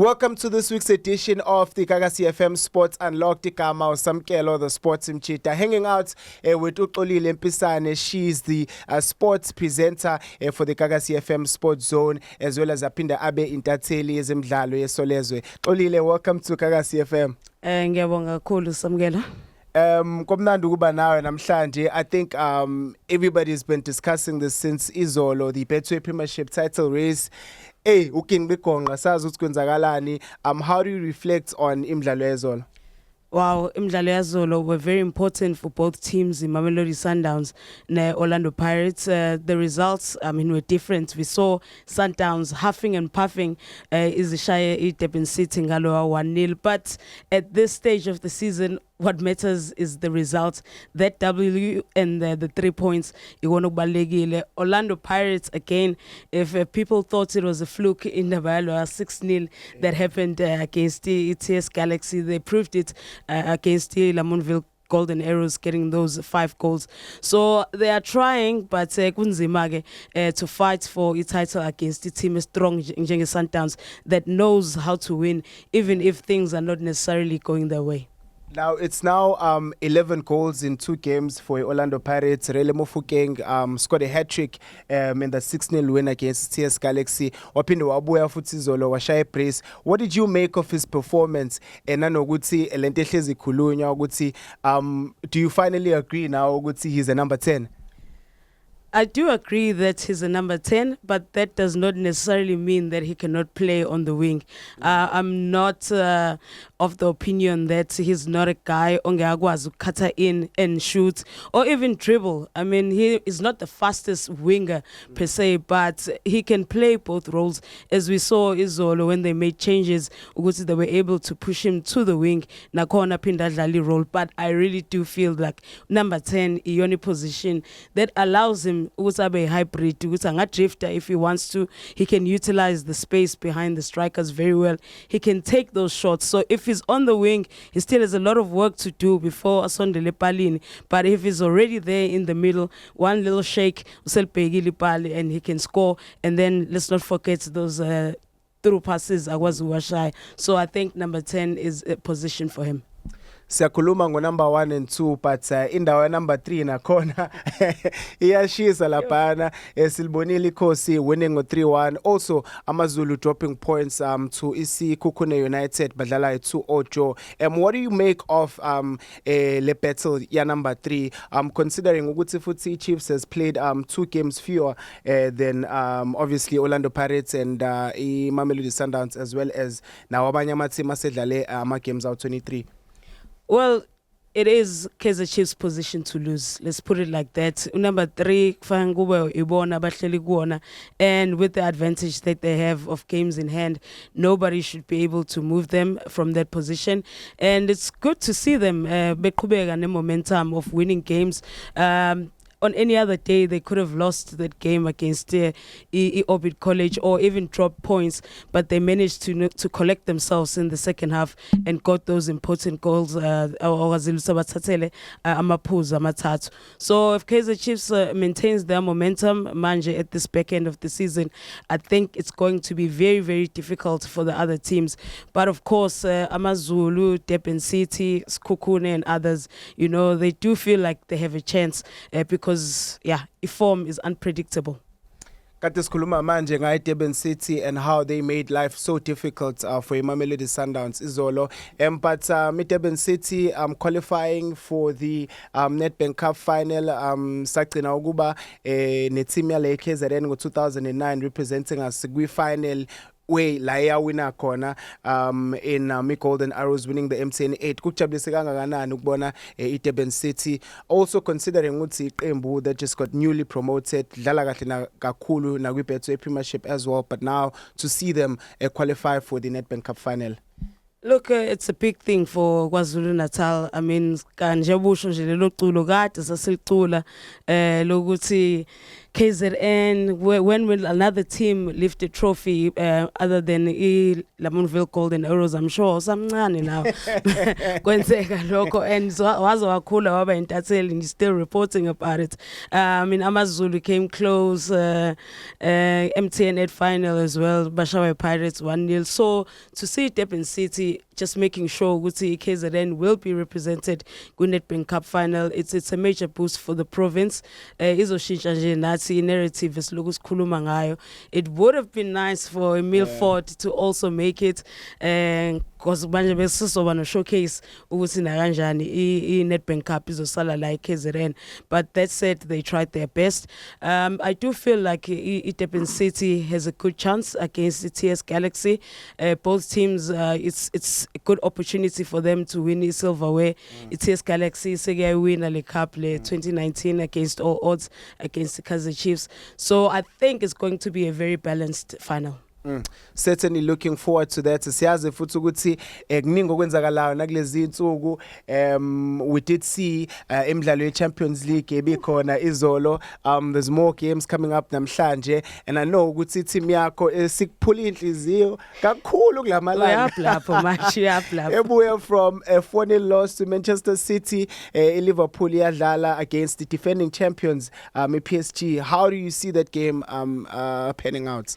Welcome to this week's edition of the Gagasi FM Sports Unlocked. Igama uSamkelo, the sports mchita, hanging out with Uxolile Mpisane. She's the sports presenter for the Gagasi FM Sports Zone, as well as Apinda Abe Intatheli ezemidlalo yeSolezwe. Xolile, welcome to Gagasi FM. Ngiyabonga kakhulu Samkelo. Komnandi ukuba nawe namhlanje. I think everybody's been discussing this since izolo, the Betway Premiership title race. Hey, ukingiqonqa sazi ukuthi kwenzakalani. How do you reflect on imidlalo yezolo? Wow, imidlalo yazolo were very important for both teams, in Mamelodi Sundowns and Orlando Pirates. The results, were different. We saw Sundowns huffing and puffing, Izishaya Durban City ngalo 1-0. But at this stage of the season, what matters is the result. That W and the 3 points. Orlando Pirates, again, if people thought it was a fluke in the 6-0 that happened against the ETS Galaxy, they proved it against the Lamontville Golden Arrows, getting those 5 goals. So they are trying, but kunzima to fight for a title against the team strong Njenge Sundowns that knows how to win, even if things are not necessarily going their way. Now it's 11 goals in 2 games for Orlando Pirates. Rele Mofokeng scored a hat-trick in the 6-0 win against TS Galaxy. Wapinde wabuya futhi izolo washaya brace. What did you make of his performance? And nanokuthi lento ehlezi ikhulunywa ukuthi do you finally agree now ukuthi he's a number 10? I do agree that he's a number 10, but that does not necessarily mean that he cannot play on the wing. I'm not of the opinion that he's not a guy ongakwazi ukhatha in and shoot or even dribble. I mean, he is not the fastest winger per se, but he can play both roles. As we saw izolo when they made changes, they were able to push him to the wing. Nakhona phinda adlale role, but I really do feel like number 10 iyona position that allows him a hybrid, drifter if he wants to. He can utilize the space behind the strikers very well. He can take those shots. So if he's on the wing, he still has a lot of work to do before Asondele Palini. But if he's already there in the middle, one little shake, and he can score. And then let's not forget those through passes. So I think number 10 is a position for him. Siyakhuluma ngo number 1 and 2, but indawo number 3 nakhona iyashisa laphana. Silibonile iKhosi winning ngo 3-1. Also AmaZulu dropping points to iSikhukhune United badlala 2-0 draw. What do you make of le battle ya number 3, considering ukuthi futhi Chiefs has played 2 games fewer than obviously Orlando Pirates and Mamelodi Sundowns, as well as now abanye ama team asedlale ama games out 23? Well, it is Kaizer Chiefs' position to lose. Let's put it like that. Number 3, and with the advantage that they have of games in hand, nobody should be able to move them from that position. And it's good to see them momentum of winning games. On any other day, they could have lost that game against Orbit College or even dropped points, but they managed to collect themselves in the second half and got those important goals. So if Kaizer Chiefs maintains their momentum, manje, at this back end of the season, I think it's going to be very, very difficult for the other teams. But of course, AmaZulu, Durban City, Sekhukhune and others, they do feel like they have a chance because form is unpredictable. Kade sikhuluma manje ngayi Durban City and how they made life so difficult for Mamelodi Sundowns izolo. But Durban City qualifying for the Nedbank Cup final, sagcina ukuba ne team yale KZN ngo 2009 representing us kwi-final way la yawina khona in Golden Arrows, winning the MTN 8. Kujabulise kangakanani ukubona Durban City also considering ukuthi iqembu that just got newly promoted dlala kahle kakhulu na kwi-Betway Premiership as well, but now to see them qualify for the Nedbank Cup final? Look, it's a big thing for KwaZulu Natal. I mean, kanje busho nje lelo culo kade sasilcula lokuthi KZN, when will another team lift a trophy other than Lamontville Golden Arrows? I'm sure samncane now kwenzeka lokho, and waze wakhula waba intatheli and he's still reporting about it. I mean, AmaZulu came close, MTN at final as well, Bashawe Pirates 1-0. So to see Durban City just making sure ukuthi KZN will be represented Nedbank Cup final, it's a major boost for the province. Izoshintsha nje nathi narrative esiloku sikhuluma ngayo. It would have been nice for Emil Ford to also make it, because manje besizoba no showcase ukuthi na kanjani Nedbank Cup izosala la KZN. But that said, they tried their best. I do feel like Durban City has a good chance against the TS Galaxy. Both teams, it's a good opportunity for them to win the silverware. TS Galaxy sege win the cup 2019 against all odds against the Kaizer Chiefs. So I think it's going to be a very balanced final. Certainly looking forward to that. Siyazi futhi ukuthi kuningi okwenzakalayo nakulezi insuku. We did see imidlalo ye-Champions League ebikhona izolo. There's more games coming up namhlanje, and I know ukuthi team yakho sikuphula inhliziyo kakhulu kulamalanga. Uyaphlapha manje, uyaphlapha. Ebuya from a 4-0 loss to Manchester City, Liverpool iyadlala against the defending champions, PSG. How do you see that game panning out?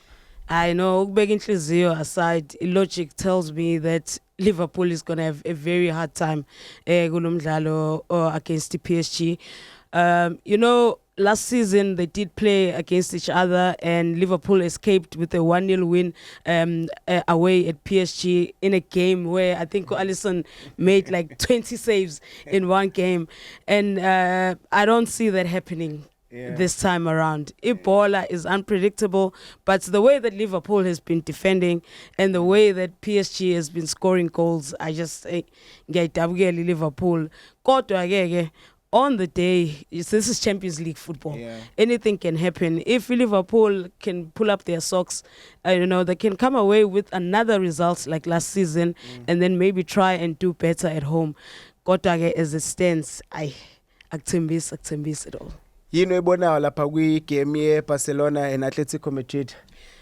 I know, ukubeka inhliziyo aside, logic tells me that Liverpool is going to have a very hard time kulomdlalo against the PSG. You know, last season they did play against each other and Liverpool escaped with a 1-0 win away at PSG in a game where I think Alisson made like 20 saves in one game, and I don't see that happening this time around. Ebola is unpredictable, but the way that Liverpool has been defending and the way that PSG has been scoring goals, I just say, Liverpool. On the day, this is Champions League football. Anything can happen. If Liverpool can pull up their socks, they can come away with another result like last season and then maybe try and do better at home. As it stands, I actimbis it all. Yini ebonayo lapha kwi-game ye-Barcelona and Atletico Madrid?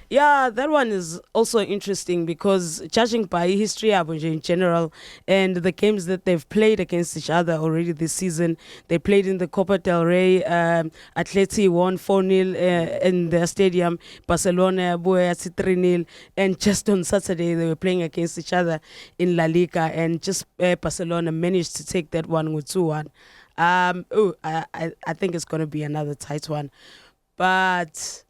Yeah, that one is also interesting because judging by history in general and the games that they've played against each other already this season, they played in the Copa del Rey. Atleti won 4-0 in their stadium. Barcelona boy 3-0, and just on Saturday they were playing against each other in La Liga, and just Barcelona managed to take that one with 2-1. I think it's going to be another tight one, but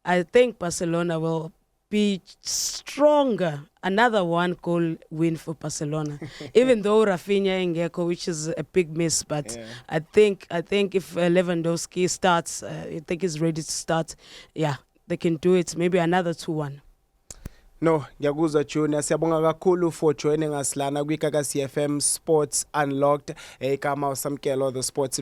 I think Barcelona will be stronger. Another 1-goal win for Barcelona, even though Rafinha ingekho, which is a big miss. But I think if Lewandowski starts, I think he's ready to start. Yeah, they can do it. Maybe another 2-1. No, ngiyakuzwa Junior, siyabonga kakhulu for joining us lana kwiGagasi FM Sports Unlocked. Igama usamkelo the sports